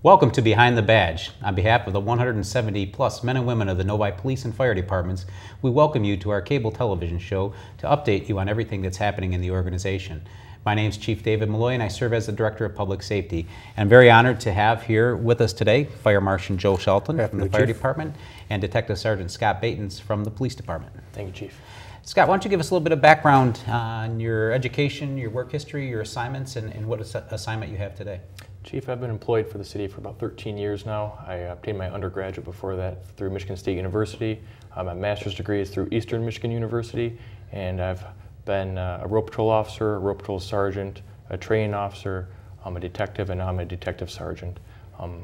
Welcome to Behind the Badge. On behalf of the 170 plus men and women of the Novi Police and Fire Departments, we welcome you to our cable television show to update you on everything that's happening in the organization. My name is Chief David Malloy and I serve as the Director of Public Safety. I'm very honored to have here with us today Fire Marshal Joe Shelton from the Fire Department and Detective Sergeant Scott Baetens from the Police Department. Thank you, Chief. Scott, why don't you give us a little bit of background on your education, your work history, your assignments, and what assignment you have today? Chief, I've been employed for the city for about 13 years now. I obtained my undergraduate before that through Michigan State University. My master's degree is through Eastern Michigan University, and I've been a road patrol officer, a road patrol sergeant, a training officer, a detective, and now I'm a detective sergeant.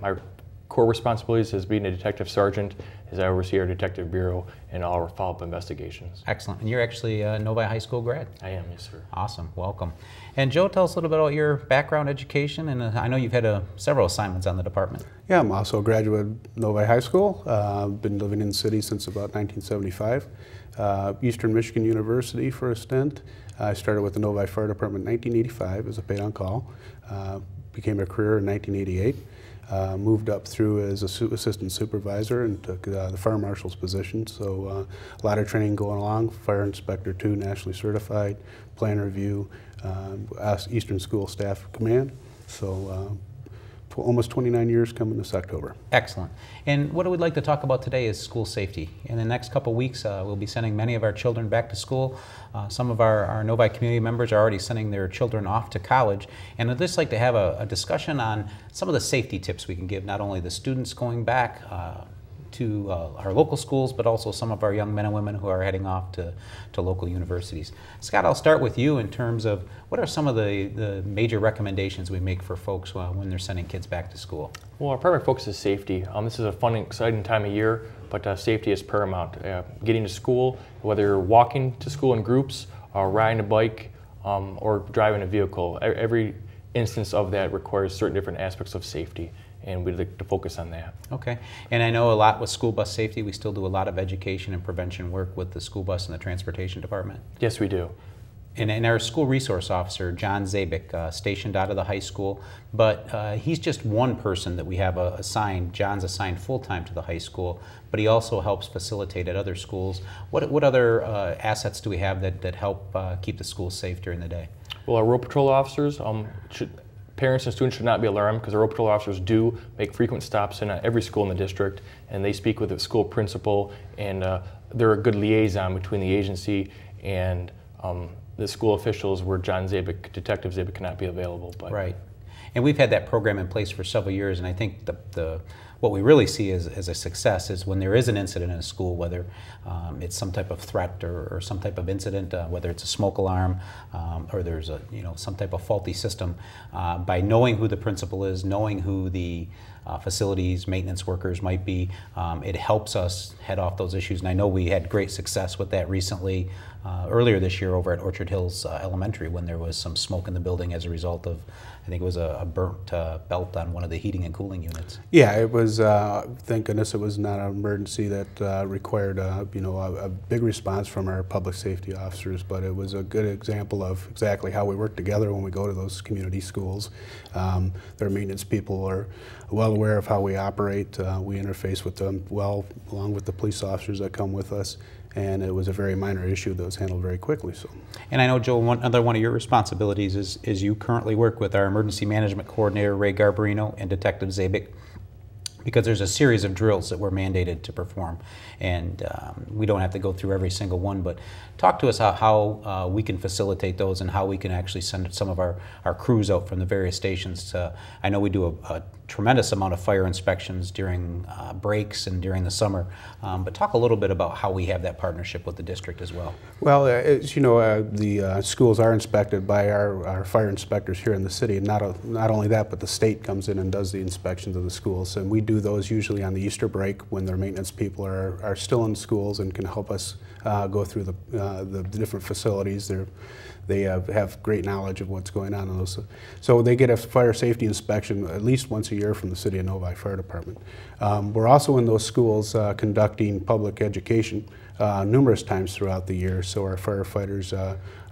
My core responsibilities as being a detective sergeant is I oversee our detective bureau and all our follow-up investigations. Excellent. And you're actually a Novi High School grad? I am, yes, sir. Awesome. Welcome. And Joe, tell us a little bit about your background education, and I know you've had several assignments on the department. Yeah, I'm also a graduate of Novi High School. Been living in the city since about 1975. Eastern Michigan University for a stint. I started with the Novi Fire Department in 1985 as a paid-on-call. Became a career in 1988. Moved up through as assistant supervisor and took the fire marshal's position. So a lot of training going along. Fire inspector 2, nationally certified, plan review, Eastern School Staff Command. So almost 29 years coming this October. Excellent. And what we'd like to talk about today is school safety. In the next couple weeks, we'll be sending many of our children back to school. Some of our Novi community members are already sending their children off to college. And I'd just like to have a discussion on some of the safety tips we can give, not only the students going back to our local schools, but also some of our young men and women who are heading off to local universities. Scott, I'll start with you in terms of what are some of the major recommendations we make for folks when they're sending kids back to school? Well, our primary focus is safety. This is a fun and exciting time of year, but safety is paramount. Getting to school, whether you're walking to school in groups, riding a bike, or driving a vehicle, every instance of that requires certain different aspects of safety, and we'd like to focus on that. Okay. And I know a lot with school bus safety, we still do a lot of education and prevention work with the school bus and the transportation department. Yes, we do. And our school resource officer, John Zabik, stationed out of the high school, but he's just one person that we have assigned. John's assigned full-time to the high school, but he also helps facilitate at other schools. What other assets do we have that help keep the schools safe during the day? Well, our road patrol officers, parents and students should not be alarmed because our road patrol officers do make frequent stops in every school in the district, and they speak with the school principal, and they're a good liaison between the agency and the school officials where John Zabik, Detective Zabik, cannot be available. But. Right. And we've had that program in place for several years, and I think what we really see as a success is when there is an incident in a school, whether it's some type of threat or some type of incident, whether it's a smoke alarm or there's some type of faulty system, by knowing who the principal is, knowing who the facilities maintenance workers might be, it helps us head off those issues. And I know we had great success with that recently, earlier this year over at Orchard Hills Elementary, when there was some smoke in the building as a result of, I think it was a burnt belt on one of the heating and cooling units. Yeah, it was, thank goodness it was not an emergency that required a big response from our public safety officers, but it was a good example of exactly how we work together when we go to those community schools. Their maintenance people are well aware of how we operate. We interface with them well, along with the police officers that come with us. And it was a very minor issue that was handled very quickly. So. And I know, Joe, one of your responsibilities is you currently work with our emergency management coordinator, Ray Garbarino, and Detective Zabik, because there's a series of drills that we're mandated to perform. And we don't have to go through every single one, but talk to us how we can facilitate those and how we can actually send some of our crews out from the various stations. I know we do a tremendous amount of fire inspections during breaks and during the summer, but talk a little bit about how we have that partnership with the district as well. Well, as you know, the schools are inspected by our fire inspectors here in the city. And not only that, but the state comes in and does the inspections of the schools. And we do those usually on the Easter break when their maintenance people are still in schools and can help us go through the different facilities. They have great knowledge of what's going on in those. So they get a fire safety inspection at least once a year from the City of Novi Fire Department. We're also in those schools conducting public education numerous times throughout the year, so our firefighters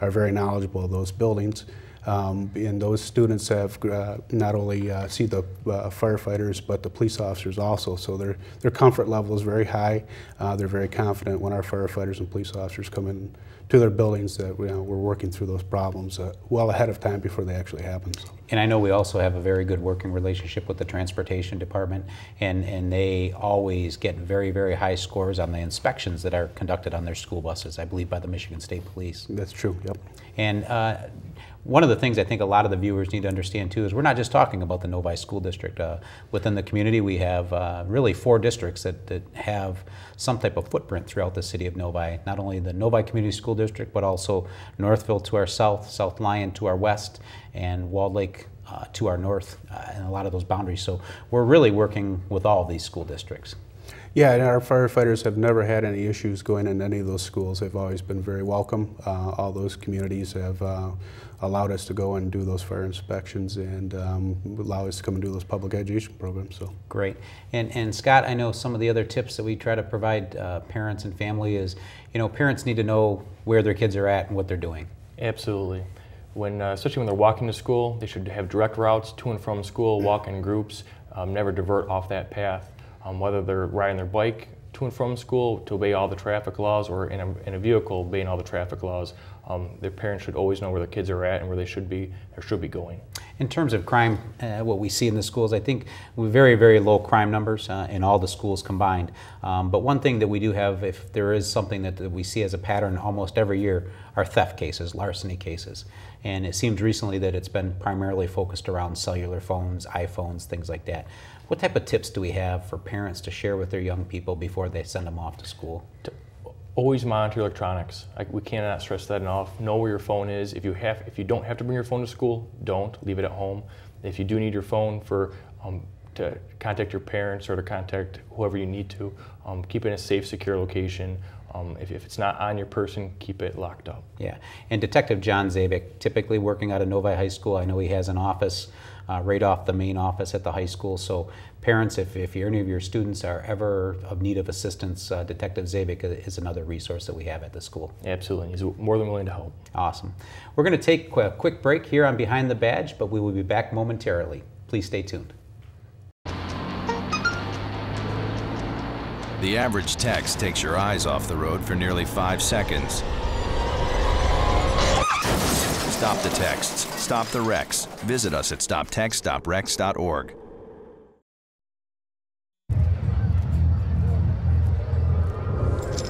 are very knowledgeable of those buildings. And those students have not only see the firefighters, but the police officers also. So their comfort level is very high. They're very confident when our firefighters and police officers come in to their buildings that we're working through those problems well ahead of time before they actually happen. So. And I know we also have a very good working relationship with the transportation department, and they always get very, very high scores on the inspections that are conducted on their school buses, I believe by the Michigan State Police. That's true, yep. And one of the things I think a lot of the viewers need to understand too is we're not just talking about the Novi School District. Within the community we have really 4 districts that have some type of footprint throughout the city of Novi. Not only the Novi Community School District, but also Northville to our south, South Lyon to our west, and Walled Lake to our north, and a lot of those boundaries. So we're really working with all of these school districts. Yeah, and our firefighters have never had any issues going in any of those schools. They've always been very welcome. All those communities have allowed us to go and do those fire inspections and allow us to come and do those public education programs. So great. And Scott, I know some of the other tips that we try to provide parents and family is, parents need to know where their kids are at and what they're doing. Absolutely. Especially when they're walking to school, they should have direct routes to and from school, walk in groups, never divert off that path. Whether they're riding their bike to and from school to obey all the traffic laws, or in a vehicle obeying all the traffic laws, their parents should always know where their kids are at and where they should be going. In terms of crime, what we see in the schools, I think we have very, very low crime numbers in all the schools combined. But one thing that we do have, if there is something that we see as a pattern almost every year, are theft cases, larceny cases. And it seems recently that it's been primarily focused around cellular phones, iPhones, things like that. What type of tips do we have for parents to share with their young people before they send them off to school? Always monitor electronics. We cannot stress that enough. Know where your phone is. If you don't have to bring your phone to school, don't. Leave it at home. If you do need your phone to contact your parents or to contact whoever you need to, keep it in a safe, secure location. If it's not on your person, keep it locked up. Yeah, and Detective John Zabik, typically working out of Novi High School, I know he has an office right off the main office at the high school. So parents, if any of your students are ever of need of assistance, Detective Zabik is another resource that we have at the school. Absolutely, he's more than willing to help. Awesome. We're going to take a quick break here on Behind the Badge, but we will be back momentarily. Please stay tuned. The average text takes your eyes off the road for nearly 5 seconds. Stop the texts. Stop the wrecks. Visit us at stoptextstoprex.org.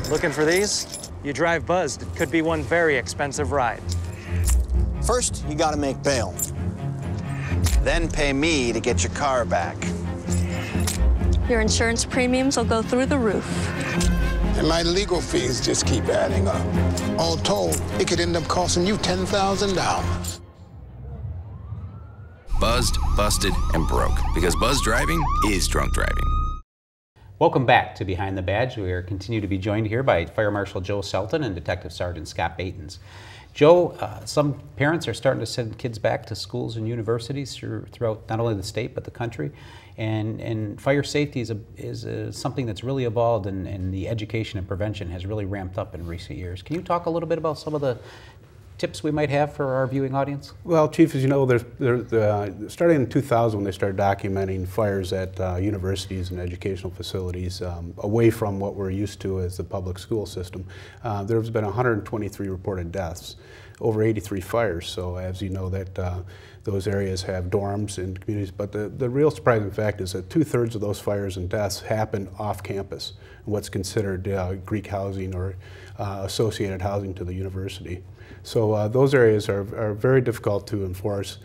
Looking for these? You drive buzzed. It could be one very expensive ride. First, you gotta make bail. Then pay me to get your car back. Your insurance premiums will go through the roof. And my legal fees just keep adding up. All told, it could end up costing you $10,000. Buzzed, busted, and broke. Because buzz driving is drunk driving. Welcome back to Behind the Badge. We are continue to be joined here by Fire Marshal Joe Shelton and Detective Sergeant Scott Baetens. Joe, some parents are starting to send kids back to schools and universities throughout not only the state but the country. And fire safety is something that's really evolved, and the education and prevention has really ramped up in recent years. Can you talk a little bit about some of the tips we might have for our viewing audience? Well, Chief, as you know, starting in 2000 when they started documenting fires at universities and educational facilities away from what we're used to as the public school system, there's been 123 reported deaths, over 83 fires. So as you know, that those areas have dorms and communities, but the real surprising fact is that 2/3 of those fires and deaths happen off campus, what's considered Greek housing or associated housing to the university. So those areas are very difficult to enforce.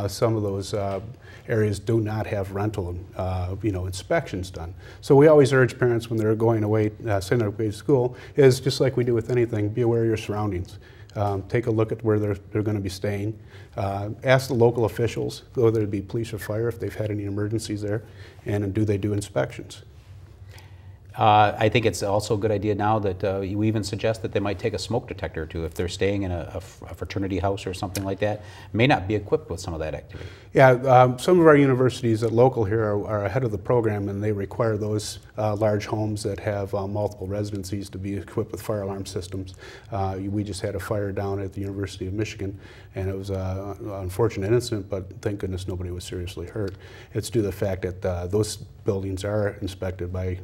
Some of those areas do not have rental inspections done. So we always urge parents when they're going away, sending their away to school, is just like we do with anything, be aware of your surroundings. Take a look at where they're going to be staying. Ask the local officials, whether it be police or fire, if they've had any emergencies there, and do they do inspections. I think it's also a good idea now that we even suggest that they might take a smoke detector or two if they're staying in a fraternity house or something like that. May not be equipped with some of that activity. Yeah, some of our universities at local here are ahead of the program, and they require those large homes that have multiple residencies to be equipped with fire alarm systems. We just had a fire down at the University of Michigan, and it was an unfortunate incident, but thank goodness nobody was seriously hurt. It's due to the fact that those buildings are inspected by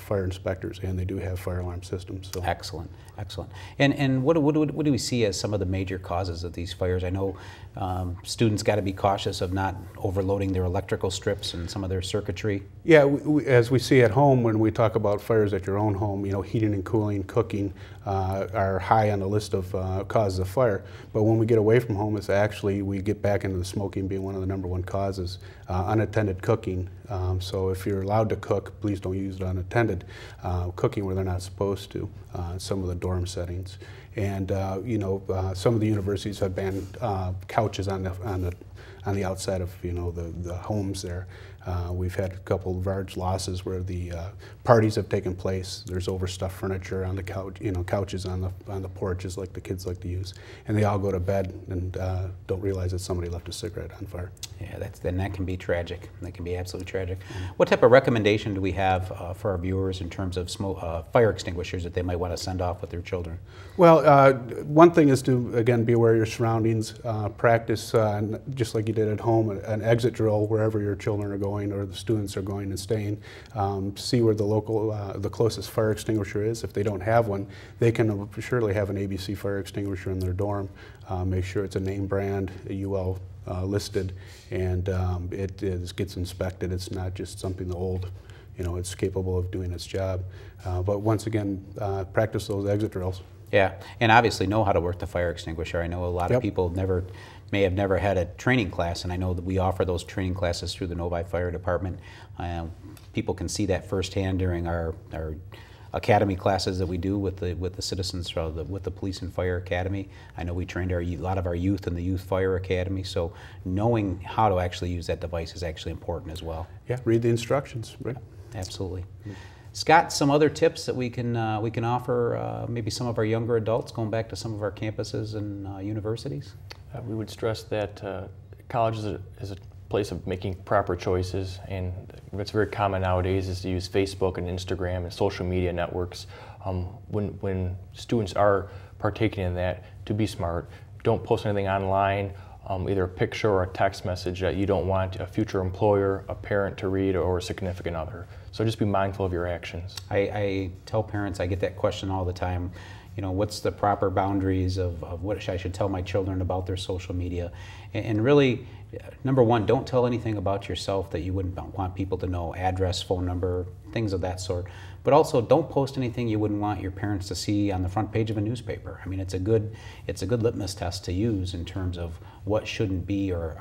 fire inspectors, and they do have fire alarm systems. So. Excellent, excellent. And what do we see as some of the major causes of these fires? I know students got to be cautious of not overloading their electrical strips and some of their circuitry. Yeah, as we see at home when we talk about fires at your own home, heating and cooling, cooking are high on the list of causes of fire. But when we get away from home, it's actually we get back into the smoking being one of the #1 causes. Unattended cooking. So if you're allowed to cook, please don't use it unattended. Cooking where they're not supposed to. Some of the dorm settings, and some of the universities have banned couches on the outside of the homes there. We've had a couple of large losses where the parties have taken place. There's overstuffed furniture on the couch, couches on the porches like the kids like to use, and they all go to bed and don't realize that somebody left a cigarette on fire. Yeah, that can be tragic. That can be absolutely tragic. What type of recommendation do we have for our viewers in terms of fire extinguishers that they might want to send off with their children? Well, one thing is to, again, be aware of your surroundings. Practice, just like you did at home, an exit drill wherever your children are going or the students are going and staying. See where the closest fire extinguisher is. If they don't have one, they can surely have an ABC fire extinguisher in their dorm. Make sure it's a name brand, a UL listed, and it gets inspected. It's not just something old. It's capable of doing its job. But once again, practice those exit drills. Yeah, and obviously know how to work the fire extinguisher. I know a lot of people may have never had a training class, and I know that we offer those training classes through the Novi Fire Department. People can see that firsthand during our academy classes that we do with the citizens, with the Police and Fire Academy. I know we trained a lot of our youth in the Youth Fire Academy, so knowing how to actually use that device is actually important as well. Yeah, read the instructions, right? Absolutely. Scott, some other tips that we can offer maybe some of our younger adults going back to some of our campuses and universities? We would stress that college is a place of making proper choices, and what's very common nowadays is to use Facebook and Instagram and social media networks. When students are partaking in that, to be smart. Don't post anything online, either a picture or a text message that you don't want a future employer, a parent to read, or a significant other. So just be mindful of your actions. I tell parents, I get that question all the time, what's the proper boundaries of what I should tell my children about their social media? And really, #1, don't tell anything about yourself that you wouldn't want people to know, address, phone number, things of that sort. But also, don't post anything you wouldn't want your parents to see on the front page of a newspaper. I mean, it's a good litmus test to use in terms of what shouldn't be or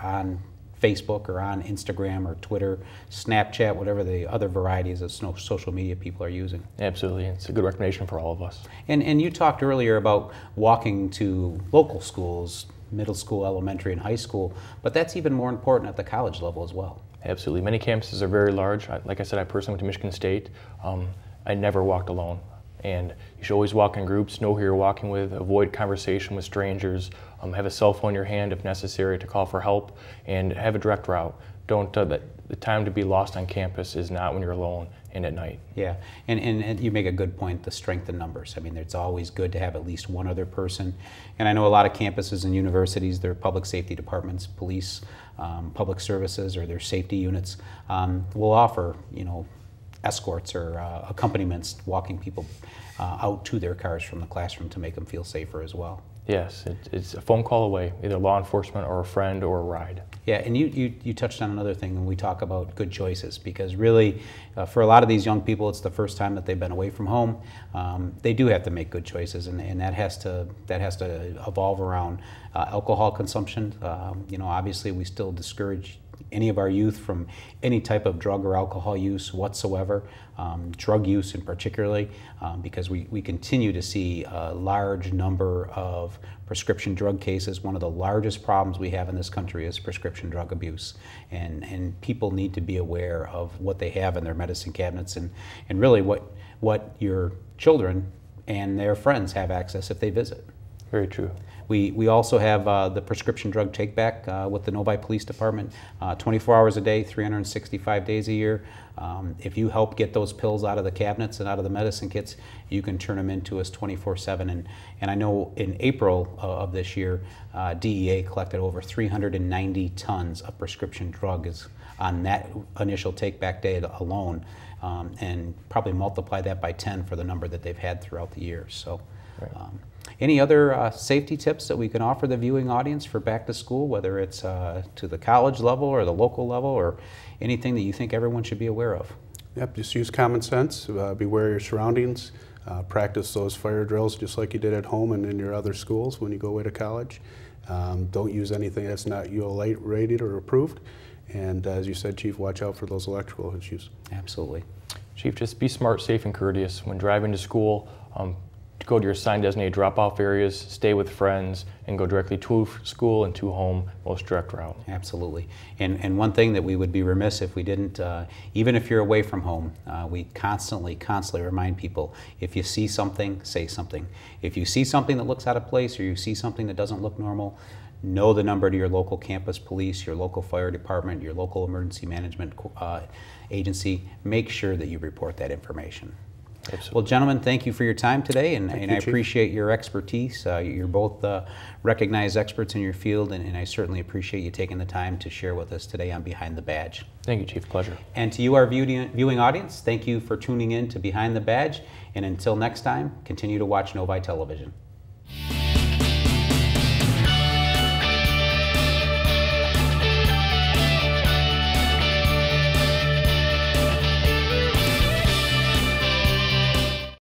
on Facebook or on Instagram or Twitter, Snapchat, whatever the other varieties of social media people are using. Absolutely, it's a good recommendation for all of us. And you talked earlier about walking to local schools, middle school, elementary, and high school, but that's even more important at the college level as well. Absolutely, many campuses are very large. Like I said, I personally went to Michigan State. I never walked alone. And you should always walk in groups, know who you're walking with, avoid conversation with strangers, have a cell phone in your hand if necessary to call for help, and have a direct route. The time to be lost on campus is not when you're alone and at night. Yeah, and you make a good point, the strength in numbers. I mean, it's always good to have at least one other person. And I know a lot of campuses and universities, their public safety departments, police, public services, or their safety units will offer, escorts or accompaniments, walking people out to their cars from the classroom to make them feel safer as well. Yes, it's a phone call away, either law enforcement or a friend or a ride. Yeah, and you touched on another thing when we talk about good choices, because really, for a lot of these young people, it's the first time that they've been away from home. They do have to make good choices, and that has to evolve around alcohol consumption. Obviously, we still discourage any of our youth from any type of drug or alcohol use whatsoever, drug use in particularly, because we continue to see a large number of prescription drug cases. One of the largest problems we have in this country is prescription drug abuse, and people need to be aware of what they have in their medicine cabinets, and really what your children and their friends have access if they visit. Very true. We also have the prescription drug take back with the Novi Police Department, 24 hours a day, 365 days a year. If you help get those pills out of the cabinets and out of the medicine kits, you can turn them into us 24/7. And I know in April of this year, DEA collected over 390 tons of prescription drugs on that initial take back day alone, and probably multiply that by 10 for the number that they've had throughout the year. So. Right. Any other safety tips that we can offer the viewing audience for back to school, whether it's to the college level or the local level, or anything that you think everyone should be aware of? Yep, just use common sense, be aware of your surroundings, practice those fire drills just like you did at home and in your other schools when you go away to college. Don't use anything that's not UL8 rated or approved. And as you said, Chief, watch out for those electrical issues. Absolutely. Chief, just be smart, safe, and courteous when driving to school. Go to your assigned designated drop-off areas, stay with friends, and go directly to school and to home, most direct route. Absolutely. And one thing that we would be remiss if we didn't, even if you're away from home, we constantly remind people, if you see something, say something. If you see something that looks out of place or you see something that doesn't look normal, know the number to your local campus police, your local fire department, your local emergency management agency. Make sure that you report that information. Absolutely. Well, gentlemen, thank you for your time today, and I Chief. appreciate your expertise. You're both recognized experts in your field, and I certainly appreciate you taking the time to share with us today on Behind the Badge. Thank you, Chief. Pleasure. And to you, our viewing audience, thank you for tuning in to Behind the Badge, and until next time, continue to watch Novi Television.